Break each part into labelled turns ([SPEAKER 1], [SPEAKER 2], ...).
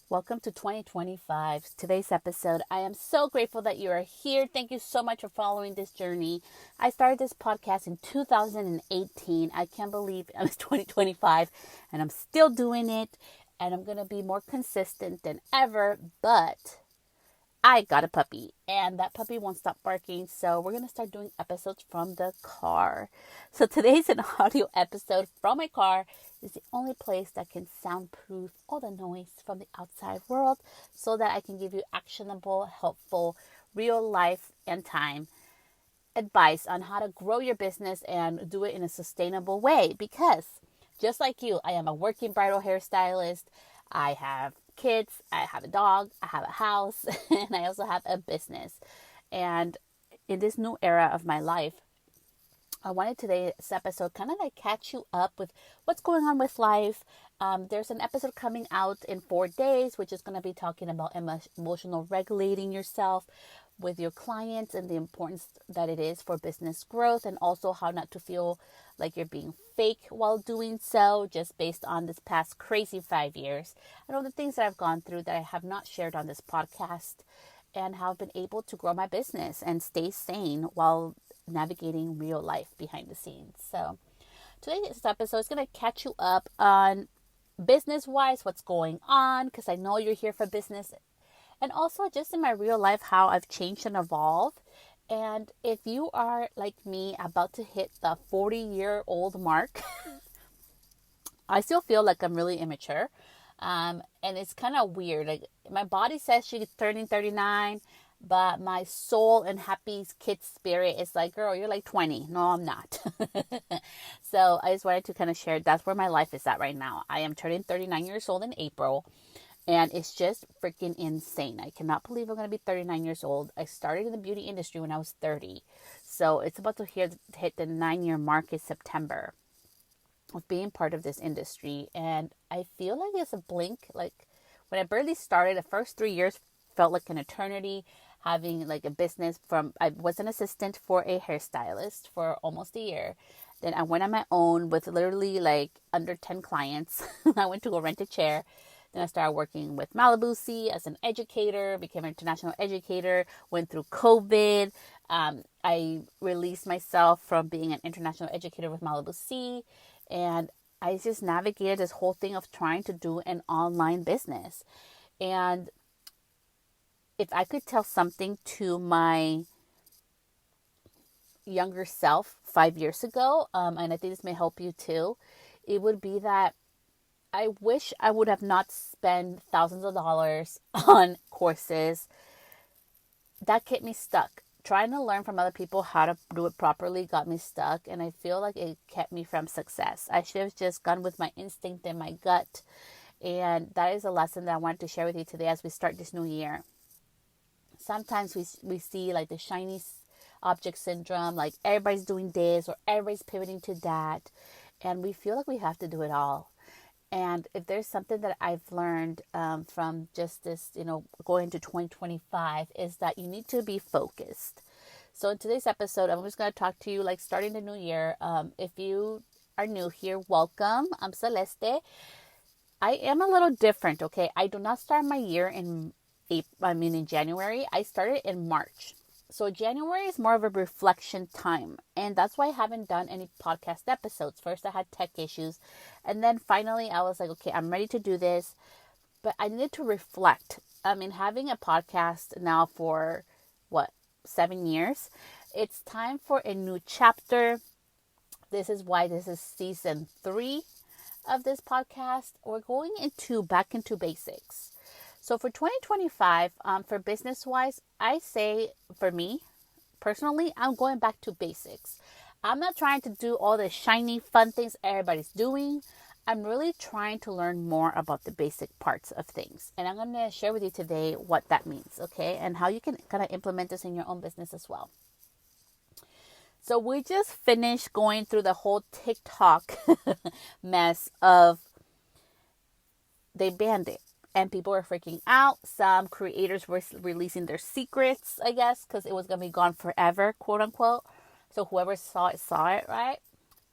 [SPEAKER 1] Welcome to 2025. Today's episode. I am so grateful that you are here. Thank you so much for following this journey. I started this podcast in 2018. I can't believe it's 2025 and I'm still doing it. And I'm going to be more consistent than ever. But I got a puppy and that puppy won't stop barking. So we're going to start doing episodes from the car. So today's an audio episode from my car. It's the only place that can soundproof all the noise from the outside world so that I can give you actionable, helpful, real life and time advice on how to grow your business and do it in a sustainable way. Because just like you, I am a working bridal hairstylist. I have kids, I have a dog, I have a house, and I also have a business. And in this new era of my life, I wanted today's episode kind of like catch you up with what's going on with life. There's an episode coming out in 4 days, which is going to be talking about emotional regulating yourself with your clients and the importance that it is for business growth, and also how not to feel like you're being fake while doing so, just based on this past crazy 5 years. I know the things that I've gone through that I have not shared on this podcast, and how I've been able to grow my business and stay sane while navigating real life behind the scenes. So today's episode is going to catch you up on business wise, what's going on, because I know you're here for business, and also just in my real life, how I've changed and evolved. And if you are like me, about to hit the 40-year-old mark, I still feel like I'm really immature. And it's kind of weird. Like, my body says she's turning 39, but my soul and happy kid spirit is like, girl, you're like 20. No, I'm not. So I just wanted to kind of share that's where my life is at right now. I am turning 39 years old in April. And it's just freaking insane. I cannot believe I'm going to be 39 years old. I started in the beauty industry when I was 30. So it's about to hit the 9-year mark in September of being part of this industry. And I feel like it's a blink. Like, when I barely started, the first 3 years felt like an eternity. Having like a business I was an assistant for a hairstylist for almost a year. Then I went on my own with literally like under 10 clients. I went to go rent a chair. Then I started working with Malibu C as an educator, became an international educator, went through COVID. I released myself from being an international educator with Malibu C, and I just navigated this whole thing of trying to do an online business. And if I could tell something to my younger self 5 years ago, and I think this may help you too, it would be that I wish I would have not spent thousands of dollars on courses that kept me stuck. Trying to learn from other people how to do it properly got me stuck, and I feel like it kept me from success. I should have just gone with my instinct and my gut, and that is a lesson that I wanted to share with you today as we start this new year. Sometimes we see like the shiny object syndrome, like everybody's doing this or everybody's pivoting to that, and we feel like we have to do it all. And if there's something that I've learned from just this, going into 2025, is that you need to be focused. So in today's episode, I'm just going to talk to you like starting the new year. If you are new here, welcome. I'm Celeste. I am a little different, okay? I do not start my year in January. I started in March. So January is more of a reflection time. And that's why I haven't done any podcast episodes. First, I had tech issues. And then finally, I was like, okay, I'm ready to do this. But I needed to reflect. Having a podcast now for, 7 years. It's time for a new chapter. This is why this is season 3 of this podcast. We're going back into basics. So for 2025, for business-wise, I say for me, personally, I'm going back to basics. I'm not trying to do all the shiny, fun things everybody's doing. I'm really trying to learn more about the basic parts of things. And I'm going to share with you today what that means, okay? And how you can kind of implement this in your own business as well. So we just finished going through the whole TikTok mess of they banned it. And people were freaking out. Some creators were releasing their secrets, I guess, because it was going to be gone forever, quote unquote. So whoever saw it, right?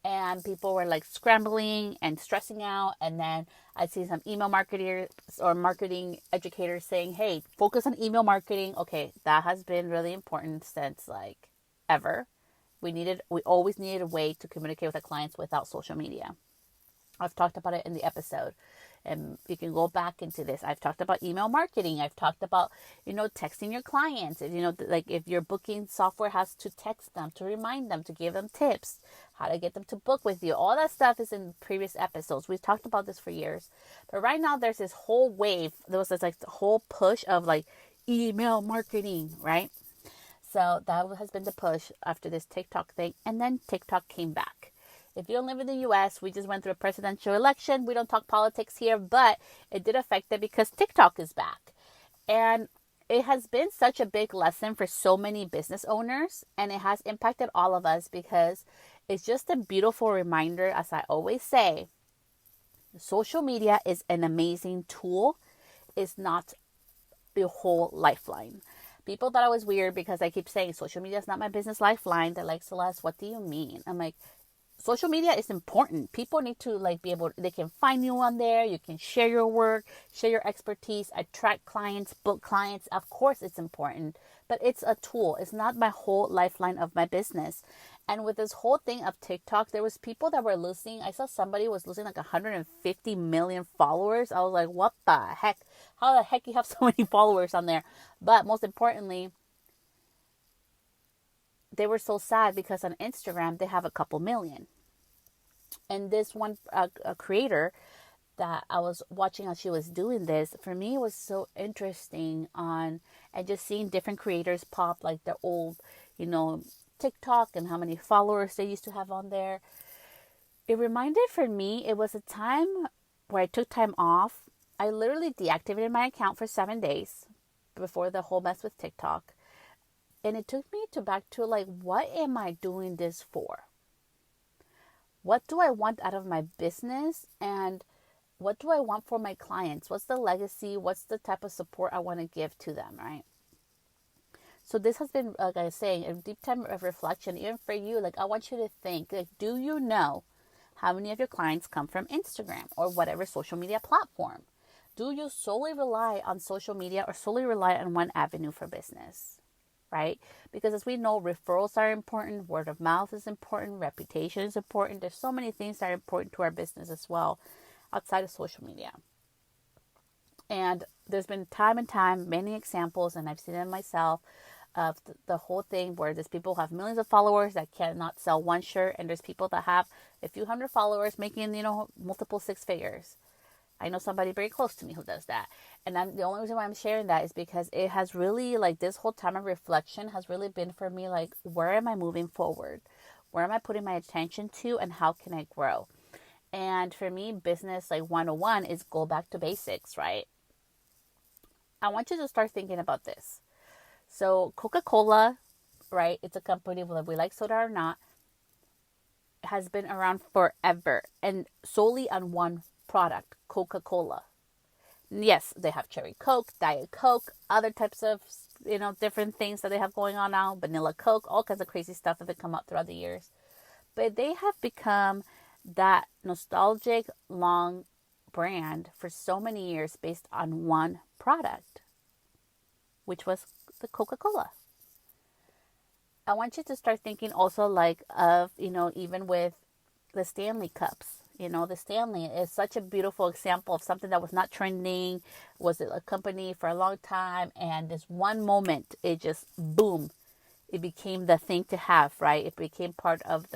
[SPEAKER 1] and people were like scrambling and stressing out. And then I'd see some email marketers or marketing educators saying, hey, focus on email marketing. Okay, that has been really important since like ever. We always needed a way to communicate with our clients without social media. I've talked about it in the episode, and you can go back into this. I've talked about email marketing. I've talked about, texting your clients. Like if your booking software has to text them, to remind them, to give them tips, how to get them to book with you. All that stuff is in previous episodes. We've talked about this for years. But right now there's this whole wave. There was this like the whole push of like email marketing, right? So that has been the push after this TikTok thing. And then TikTok came back. If you don't live in the US, we just went through a presidential election. We don't talk politics here, but it did affect it because TikTok is back. And it has been such a big lesson for so many business owners, and it has impacted all of us because it's just a beautiful reminder, as I always say, social media is an amazing tool. It's not the whole lifeline. People thought I was weird because I keep saying social media is not my business lifeline. They're like, Celeste, what do you mean? I'm like, social media is important. People need to they can find you on there. You can share your work, share your expertise, attract clients, book clients. Of course it's important, but it's a tool. It's not my whole lifeline of my business. And with this whole thing of TikTok, there was people that were losing. I saw somebody was losing like 150 million followers. I was like, what the heck? How the heck you have so many followers on there? But most importantly, they were so sad because on Instagram, they have a couple million. And this one creator that I was watching how she was doing this, for me, it was so interesting and just seeing different creators pop like their old, TikTok and how many followers they used to have on there. It reminded for me, it was a time where I took time off. I literally deactivated my account for 7 days before the whole mess with TikTok. And it took me back to like, what am I doing this for? What do I want out of my business? And what do I want for my clients? What's the legacy? What's the type of support I want to give to them, right? So this has been, like I was saying, a deep time of reflection, even for you. Like, I want you to think, like, do you know how many of your clients come from Instagram or whatever social media platform? Do you solely rely on social media or solely rely on one avenue for business? Right? Because as we know, referrals are important, word of mouth is important, reputation is important. There's so many things that are important to our business as well outside of social media. And there's been time and time, many examples, and I've seen it myself, of the whole thing where there's people who have millions of followers that cannot sell one shirt, and there's people that have a few hundred followers making, multiple six figures. I know somebody very close to me who does that. And the only reason why I'm sharing that is because it has really, like, this whole time of reflection has really been for me, like, where am I moving forward? Where am I putting my attention to, and how can I grow? And for me, business, like, 101 is go back to basics, right? I want you to start thinking about this. So Coca-Cola, right? It's a company, whether we like soda or not, has been around forever and solely on one product, Coca-Cola. Yes, they have cherry Coke, Diet Coke, other types of, different things that they have going on now, vanilla Coke, all kinds of crazy stuff that have come up throughout the years. But they have become that nostalgic, long brand for so many years based on one product, which was the Coca-Cola. I want you to start thinking also like of, even with the Stanley Cups. The Stanley is such a beautiful example of something that was not trending, was a company for a long time, and this one moment, it just, boom, it became the thing to have, right? It became part of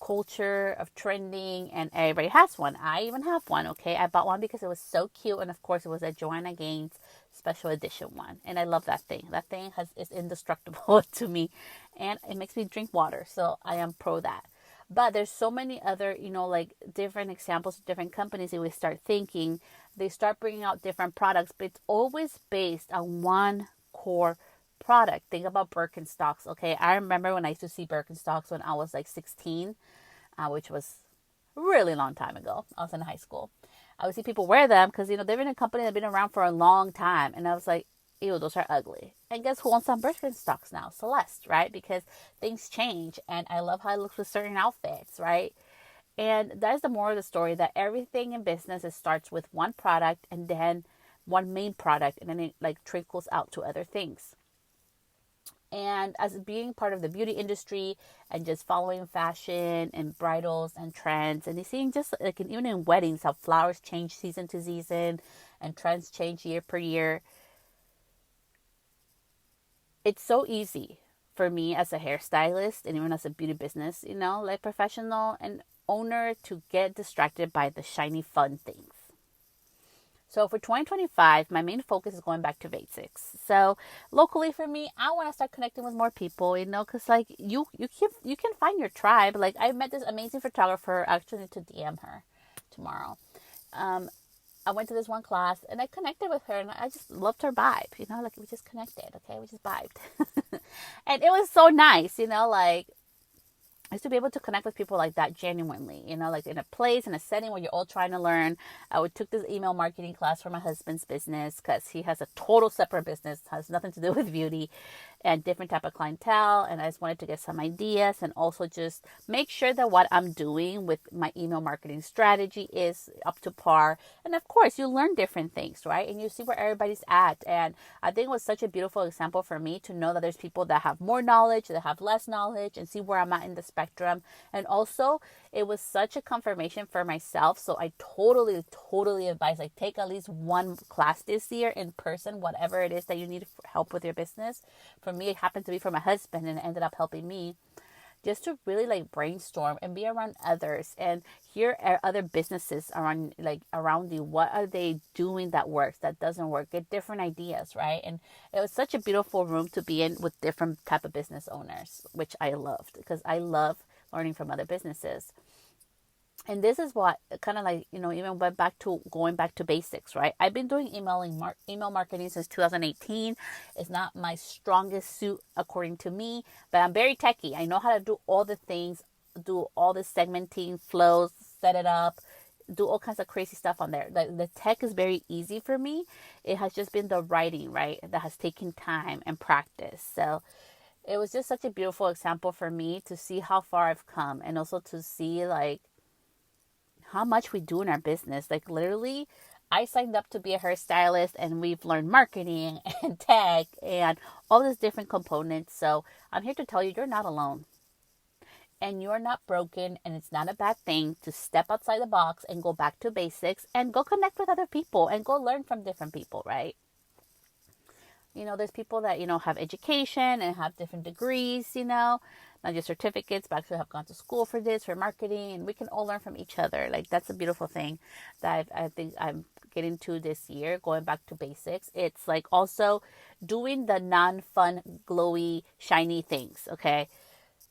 [SPEAKER 1] culture, of trending, and everybody has one. I even have one, okay? I bought one because it was so cute, and of course, it was a Joanna Gaines special edition one, and I love that thing. That thing is indestructible to me, and it makes me drink water, so I am pro that. But there's so many other, like different examples of different companies that we start thinking. They start bringing out different products, but it's always based on one core product. Think about Birkenstocks, okay? I remember when I used to see Birkenstocks when I was like 16, which was a really long time ago. I was in high school. I would see people wear them because, they've been a company that's been around for a long time. And I was like, ew, those are ugly. And guess who owns some Birkenstocks now? Celeste, right? Because things change, and I love how it looks with certain outfits, right? And that's the moral of the story, that everything in business, it starts with one product and then one main product, and then it like trickles out to other things. And as being part of the beauty industry and just following fashion and bridals and trends, and seeing just like even in weddings how flowers change season to season and trends change year per year, it's so easy for me as a hairstylist and even as a beauty business, like professional and owner, to get distracted by the shiny fun things. So for 2025, my main focus is going back to basics. So locally for me, I want to start connecting with more people, because like you can find your tribe. Like I met this amazing photographer. I actually need to DM her tomorrow. I went to this one class and I connected with her, and I just loved her vibe. Like we just connected. Okay, we just vibed, and it was so nice. Like is to be able to connect with people like that genuinely, like in a place, in a setting where you're all trying to learn. I took this email marketing class for my husband's business because he has a total separate business, has nothing to do with beauty and different type of clientele. And I just wanted to get some ideas and also just make sure that what I'm doing with my email marketing strategy is up to par. And of course, you learn different things, right? And you see where everybody's at. And I think it was such a beautiful example for me to know that there's people that have more knowledge, that have less knowledge, and see where I'm at in the spectrum. And also, it was such a confirmation for myself. So I totally advise, like, take at least one class this year in person, whatever it is that you need help with your business. For me, it happened to be for my husband, and it ended up helping me just to really like brainstorm and be around others and hear other businesses around you. What are they doing that works, that doesn't work? Get different ideas, right? And it was such a beautiful room to be in with different type of business owners, which I loved because I love learning from other businesses. And this is what kind of like, even went back to going back to basics, right? I've been doing email marketing since 2018. It's not my strongest suit according to me, but I'm very techie. I know how to do all the things, do all the segmenting flows, set it up, do all kinds of crazy stuff on there. The tech is very easy for me. It has just been the writing, right, that has taken time and practice. So it was just such a beautiful example for me to see how far I've come, and also to see like how much we do in our business. Like literally, I signed up to be a hairstylist, and we've learned marketing and tech and all these different components. So I'm here to tell you, you're not alone, and you're not broken, and it's not a bad thing to step outside the box and go back to basics and go connect with other people and go learn from different people, right? There's people that, have education and have different degrees, not just certificates, but actually have gone to school for this, for marketing, and we can all learn from each other. Like, that's a beautiful thing that I think I'm getting to this year, going back to basics. It's like also doing the non-fun, glowy, shiny things, okay?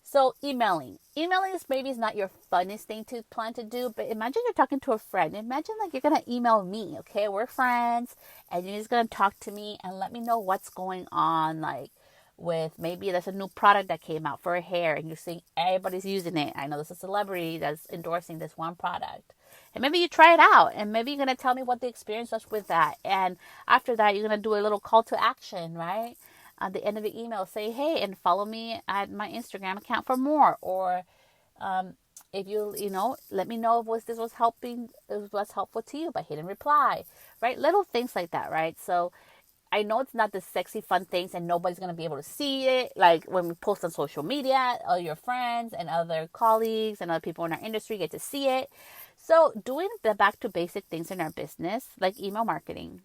[SPEAKER 1] So emailing is maybe not your funnest thing to plan to do, but imagine you're talking to a friend. Imagine like you're going to email me, okay? We're friends, and you're just going to talk to me and let me know what's going on, like with maybe there's a new product that came out for hair and you're seeing everybody's using it. I know there's a celebrity that's endorsing this one product. And maybe you try it out, and maybe you're going to tell me what the experience was with that. And after that, you're going to do a little call to action, right? At the end of the email, say, hey, and follow me at my Instagram account for more. Or if let me know if this was helpful to you by hitting reply, right? Little things like that, right? So I know it's not the sexy, fun things, and nobody's going to be able to see it. Like when we post on social media, all your friends and other colleagues and other people in our industry get to see it. So doing the back to basic things in our business, like email marketing,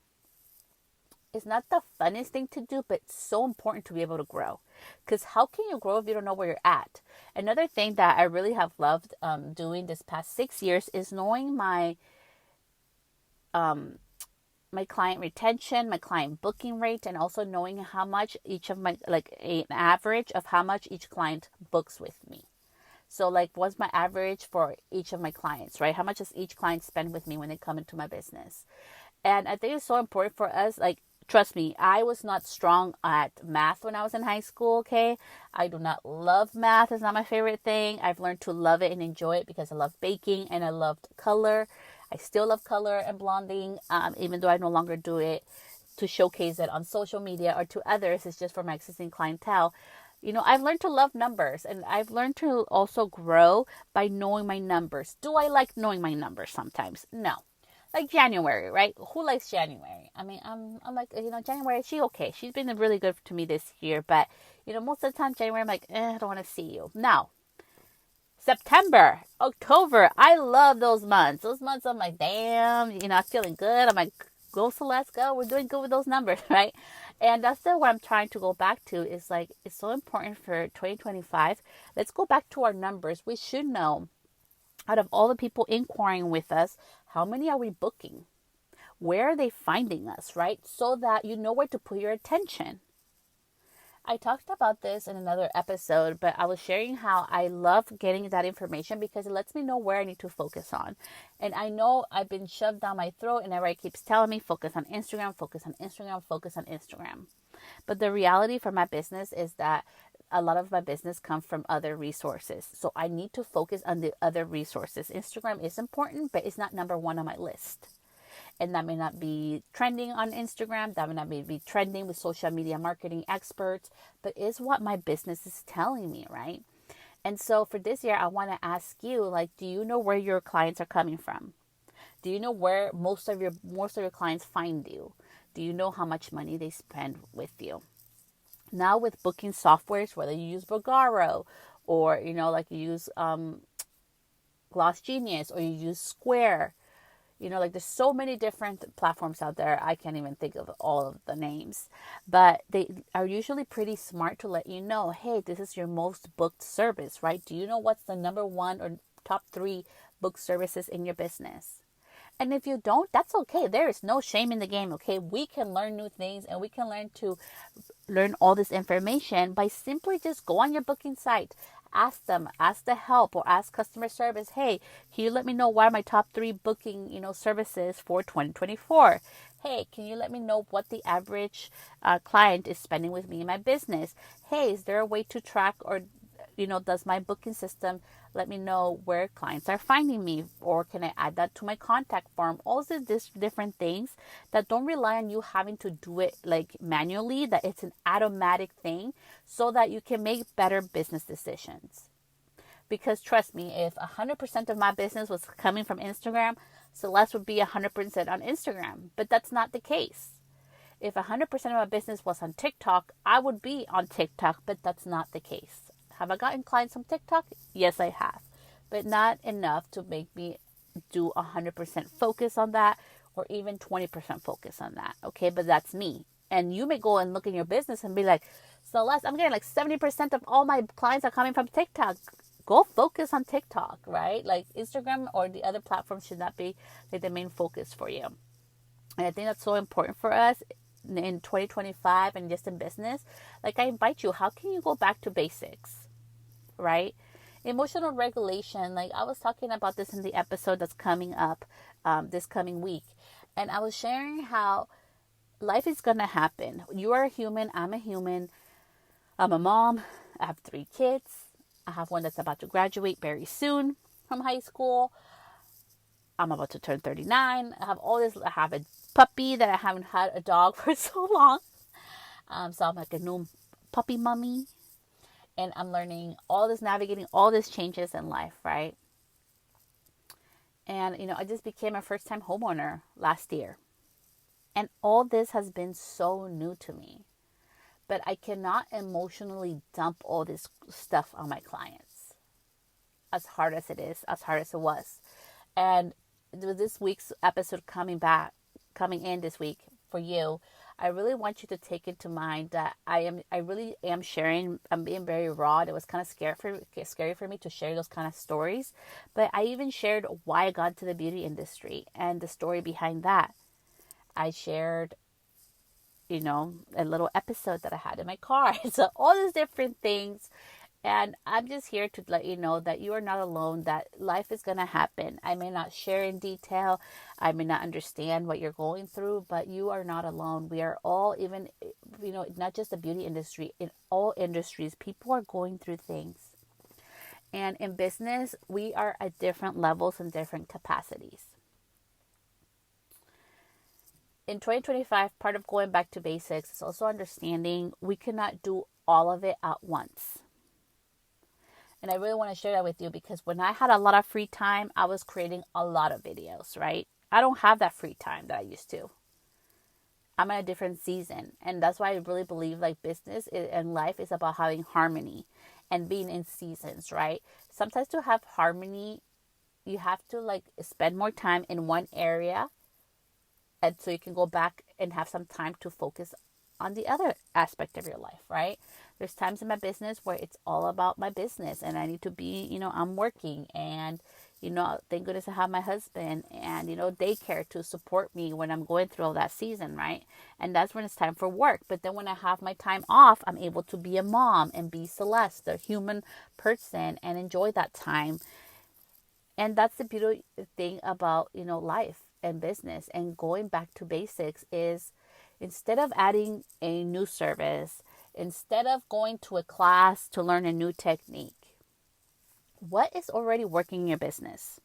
[SPEAKER 1] is not the funnest thing to do, but it's so important to be able to grow. Because how can you grow if you don't know where you're at? Another thing that I really have loved doing this past 6 years is knowing my client retention, my client booking rate, and also knowing how much each of my, like an average of how much each client books with me. So like, what's my average for each of my clients, right? How much does each client spend with me when they come into my business? And I think it's so important for us, like, trust me, I was not strong at math when I was in high school, okay? I do not love math. It's not my favorite thing. I've learned to love it and enjoy it because I love baking and I loved color. I still love color and blonding, even though I no longer do it. to showcase it on social media or to others. It's just for my existing clientele. I've learned to love numbers, and I've learned to also grow by knowing my numbers. Do I like knowing my numbers sometimes? No. Like January, right? Who likes January? I mean, I'm like, January, she okay. She's been really good to me this year, but, most of the time, January, I'm like, I don't want to see you. Now, September, October, I love those months. Those months, I'm like, damn, I'm feeling good. I'm like, go Celeste, go. We're doing good with those numbers, right? And that's what I'm trying to go back to is like, it's so important for 2025. Let's go back to our numbers. We should know, out of all the people inquiring with us, how many are we booking? Where are they finding us, right? So that you know where to put your attention. I talked about this in another episode, but I was sharing how I love getting that information because it lets me know where I need to focus on. And I know I've been shoved down my throat and everybody keeps telling me, focus on Instagram, focus on Instagram, focus on Instagram. But the reality for my business is that a lot of my business comes from other resources. So I need to focus on the other resources. Instagram is important, but it's not number one on my list. And that may not be trending on Instagram. That may not be trending with social media marketing experts, but is what my business is telling me, right? And so for this year, I want to ask you, like, do you know where your clients are coming from? Do you know where most of your clients find you? Do you know how much money they spend with you? Now with booking softwares, whether you use Bogaro or, like you use Gloss Genius or you use Square, like there's so many different platforms out there. I can't even think of all of the names, but they are usually pretty smart to let you know, hey, this is your most booked service, right? Do you know what's the number one or top 3 booked services in your business? And if you don't, that's okay. There is no shame in the game, okay? We can learn new things and we can learn all this information by simply just go on your booking site. Ask them, ask the help or ask customer service, hey, can you let me know what are my top 3 booking, services for 2024? Hey, can you let me know what the average client is spending with me in my business? Hey, is there a way to track or does my booking system let me know where clients are finding me? Or can I add that to my contact form? All these different things that don't rely on you having to do it like manually, that it's an automatic thing so that you can make better business decisions. Because trust me, if 100% of my business was coming from Instagram, Celeste would be 100% on Instagram. But that's not the case. If 100% of my business was on TikTok, I would be on TikTok, but that's not the case. Have I gotten clients from TikTok? Yes, I have. But not enough to make me do 100% focus on that or even 20% focus on that. Okay, but that's me. And you may go and look in your business and be like, Celeste, I'm getting like 70% of all my clients are coming from TikTok. Go focus on TikTok, right? Like Instagram or the other platforms should not be like the main focus for you. And I think that's so important for us in 2025 and just in business. Like I invite you, how can you go back to basics? Right? Emotional regulation. Like I was talking about this in the episode that's coming up this coming week. And I was sharing how life is going to happen. You are a human. I'm a human. I'm a mom. I have 3 kids. I have one that's about to graduate very soon from high school. I'm about to turn 39. I have all this. I have a puppy that I haven't had a dog for so long. So I'm like a new puppy mommy. And I'm learning all this, navigating all these changes in life, right? And, I just became a first-time homeowner last year. And all this has been so new to me. But I cannot emotionally dump all this stuff on my clients. As hard as it is, as hard as it was. And with this week's episode coming in this week for you, I really want you to take into mind that I really am sharing. I'm being very raw. It was kind of scary for me to share those kind of stories. But I even shared why I got into the beauty industry and the story behind that. I shared, a little episode that I had in my car. So all these different things. And I'm just here to let you know that you are not alone, that life is going to happen. I may not share in detail. I may not understand what you're going through, but you are not alone. We are all, even, not just the beauty industry, in all industries, people are going through things. And in business, we are at different levels and different capacities. in 2025, part of going back to basics is also understanding we cannot do all of it at once. And I really want to share that with you because when I had a lot of free time, I was creating a lot of videos, right? I don't have that free time that I used to. I'm in a different season. And that's why I really believe like business and life is about having harmony and being in seasons, right? Sometimes to have harmony, you have to like spend more time in one area, and so you can go back and have some time to focus on the other aspect of your life, right? There's times in my business where it's all about my business and I need to be, I'm working, and, thank goodness I have my husband and, daycare to support me when I'm going through all that season, right? And that's when it's time for work. But then when I have my time off, I'm able to be a mom and be Celeste, a human person, and enjoy that time. And that's the beautiful thing about, life and business and going back to basics is instead of adding a new service, instead of going to a class to learn a new technique, what is already working in your business?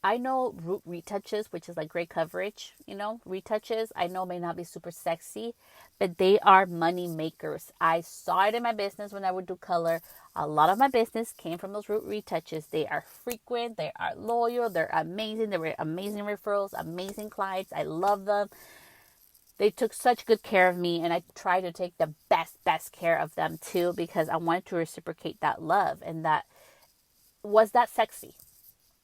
[SPEAKER 1] I know root retouches, which is like great coverage, retouches, I know may not be super sexy, but they are money makers. I saw it in my business when I would do color. A lot of my business came from those root retouches. They are frequent, they are loyal, they're amazing. They were amazing referrals, amazing clients. I love them. They took such good care of me, and I tried to take the best care of them too, because I wanted to reciprocate that love. And that was that sexy.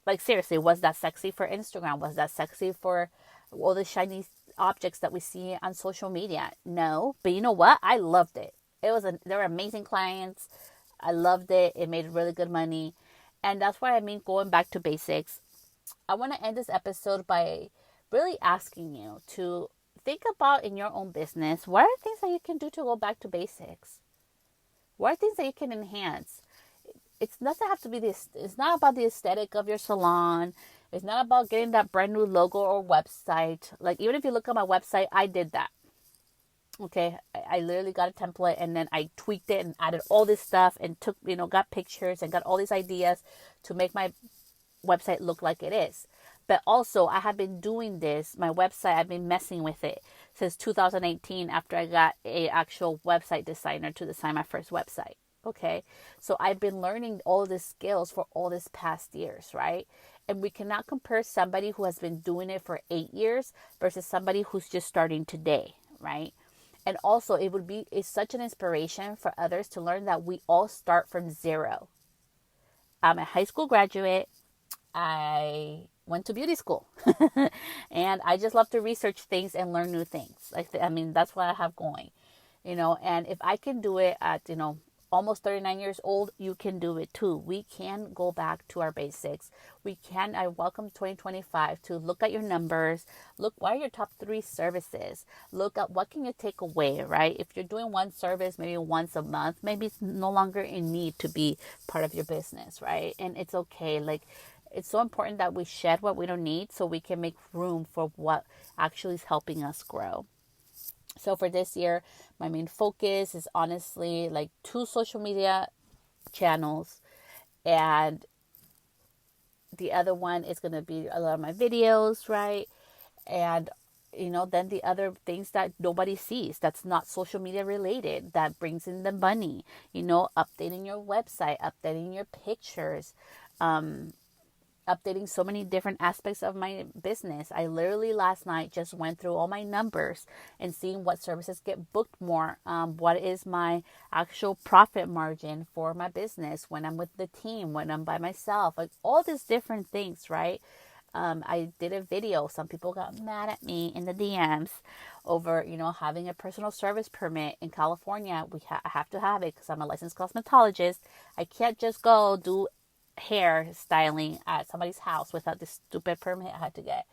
[SPEAKER 1] Like seriously, was that sexy for Instagram? Was that sexy for all the shiny objects that we see on social media? No, but you know what? I loved it. They were amazing clients. I loved it. It made really good money. And that's what I mean going back to basics. I want to end this episode by really asking you to think about in your own business, what are things that you can do to go back to basics? What are things that you can enhance? It doesn't have to be this. It's not about the aesthetic of your salon. It's not about getting that brand new logo or website. Like even if you look at my website, I did that. Okay, I literally got a template and then I tweaked it and added all this stuff and took, got pictures and got all these ideas to make my website look like it is. But also I have been doing this, my website, I've been messing with it since 2018 after I got a actual website designer to design my first website. Okay, so I've been learning all these skills for all these past years, right? And we cannot compare somebody who has been doing it for 8 years versus somebody who's just starting today, right? And also it's such an inspiration for others to learn that we all start from zero. I'm a high school graduate. I went to beauty school and I just love to research things and learn new things. That's what I have going, and if I can do it at, almost 39 years old, you can do it too. We can go back to our basics. I welcome 2025 to look at your numbers. Look, what are your top 3 services? Look at what can you take away, right? If you're doing one service, maybe once a month, maybe it's no longer in need to be part of your business, right? And it's okay. Like, it's so important that we shed what we don't need so we can make room for what actually is helping us grow. So for this year, my main focus is honestly like 2 social media channels, and the other one is going to be a lot of my videos, right? And then the other things that nobody sees, that's not social media related, that brings in the money, updating your website, updating your pictures, updating so many different aspects of my business. I literally last night just went through all my numbers and seeing what services get booked more. What is my actual profit margin for my business when I'm with the team, when I'm by myself, like all these different things, right? I did a video. Some people got mad at me in the DMs over, having a personal service permit in California. I have to have it because I'm a licensed cosmetologist. I can't just go do hair styling at somebody's house without this stupid permit I had to get.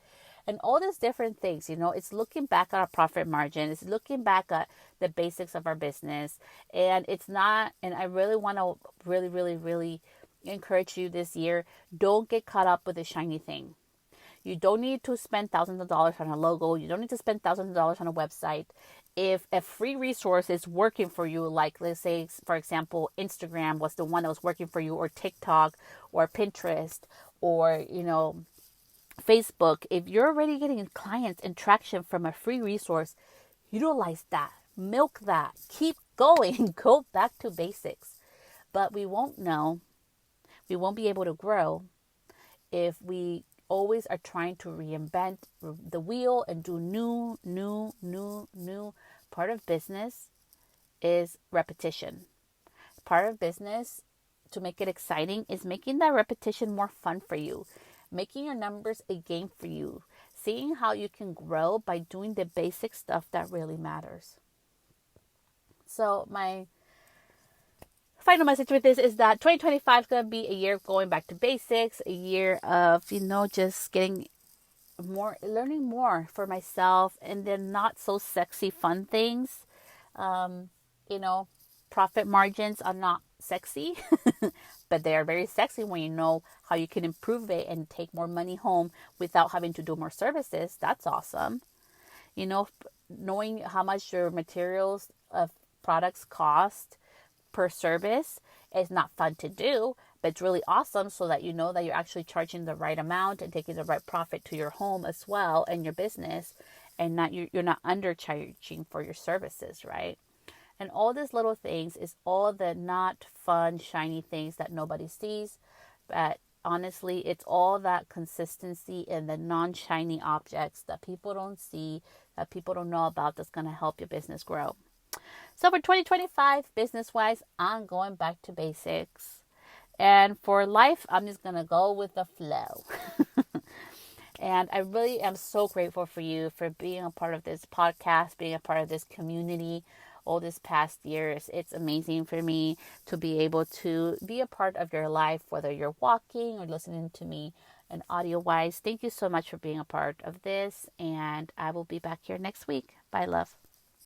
[SPEAKER 1] And all these different things, it's looking back at our profit margin. It's looking back at the basics of our business. And it's not, and I really want to really, really, really encourage you this year, don't get caught up with the shiny thing. You don't need to spend thousands of dollars on a logo. You don't need to spend thousands of dollars on a website. If a free resource is working for you, like let's say, for example, Instagram was the one that was working for you, or TikTok, or Pinterest, or, Facebook, if you're already getting clients and traction from a free resource, utilize that, milk that, keep going, go back to basics. But we won't know, we won't be able to grow if we always are trying to reinvent the wheel and do new. Part of business is repetition. Part of business, to make it exciting, is making that repetition more fun for you, making your numbers a game for you, seeing how you can grow by doing the basic stuff that really matters. So my final message with this is that 2025 is going to be a year of going back to basics, a year of, just getting more, learning more for myself, and then not so sexy fun things. Um, you know, Profit margins are not sexy, but they are very sexy when you know how you can improve it and take more money home without having to do more services. That's awesome. Knowing how much your materials of products cost per service is not fun to do, but it's really awesome so that you know that you're actually charging the right amount and taking the right profit to your home as well and your business, and not you're not undercharging for your services, right? And all these little things is all the not fun, shiny things that nobody sees. But honestly, it's all that consistency and the non-shiny objects that people don't see, that people don't know about, that's going to help your business grow. So for 2025, business-wise, I'm going back to basics. And for life, I'm just going to go with the flow. And I really am so grateful for you for being a part of this podcast, being a part of this community all this past years. It's amazing for me to be able to be a part of your life, whether you're walking or listening to me and audio wise. Thank you so much for being a part of this. And I will be back here next week. Bye, love.